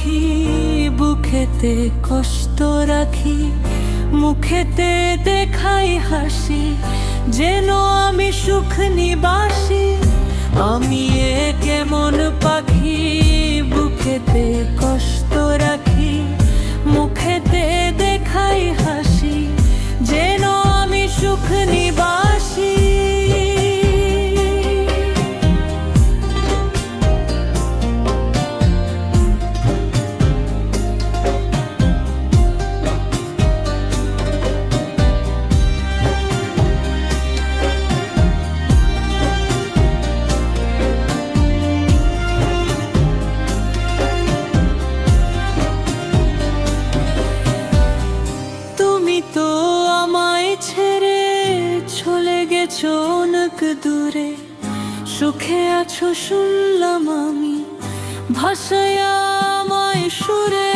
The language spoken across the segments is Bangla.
পাখি, বুকেতে কষ্ট রাখি, মুখেতে দেখাই হাসি, যেন আমি সুখ নিবাসী। আমি এ কেমন পাখি, বুকেতে কষ্ট রাখি, মুখেতে দেখাই হাসি, যেন আমি সুখ নিবাসী। অনেক দূরে সুখে আছো শুনলাম আমি, ভাষায় আমায় সুরে।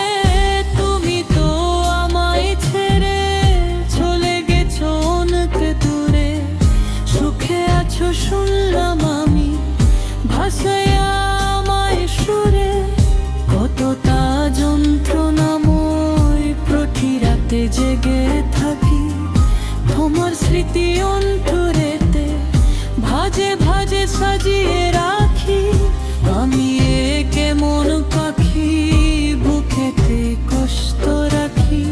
তুমি তো আমায় ছেড়ে চলে গেছো অনেক দূরে, সুখে আছো শুনলাম আমি, ভাষায় আমায় সুরে। কতটা যন্ত্রণাময় প্রতি রাতে জেগে থাকি, তোমার স্মৃতি অন্তরেতে ভাজে ভাজে সাজিয়ে রাখি। আমি এ কেমন পাখি, বুকেতে কষ্ট রাখি,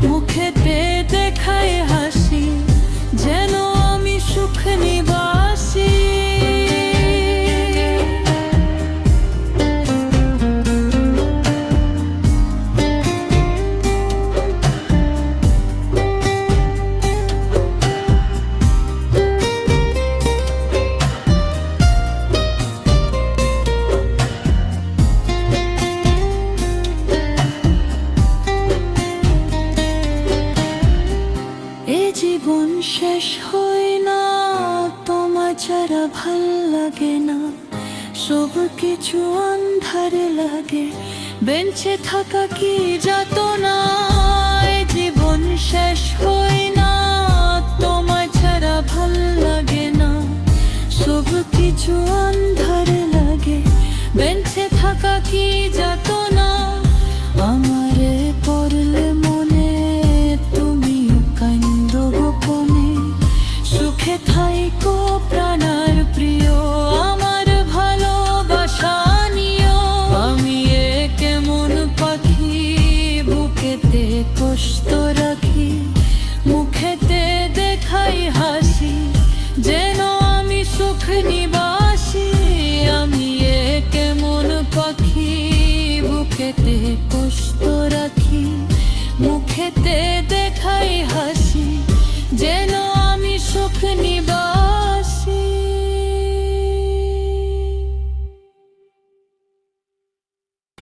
মুখেতে দেখাই হাসি, যেন আমি সুখ নিবাসী। জীবন শেষ হয় না, তোমার ছাড়া ভাল লাগে না, সব কিছু আন্ধারে লাগে, বেঁচে থাকা কি যাতনা। জীবন শেষ হয় না, তোমার ছাড়া ভাল লাগে না, সব কিছু আন্ধারে লাগে, বেঁচে থাকা কি যাতনা। আমারে পড়লে মনে তুমি কান্দো গোপনে, সুখে থাইকো প্রাণার প্রিয়, আমার ভালোবাসা নিও। আমি এ কেমন পাখি, বুকেতে কষ্ট রাখি, মুখেতে দেখাই হাসি, যেন আমি সুখ নিবাসী। আমি এ কেমন পাখি, বুকেতে কষ্ট রাখি, মুখেতে দেখাই হাসি, যেন আমি সুখ নিবাসী।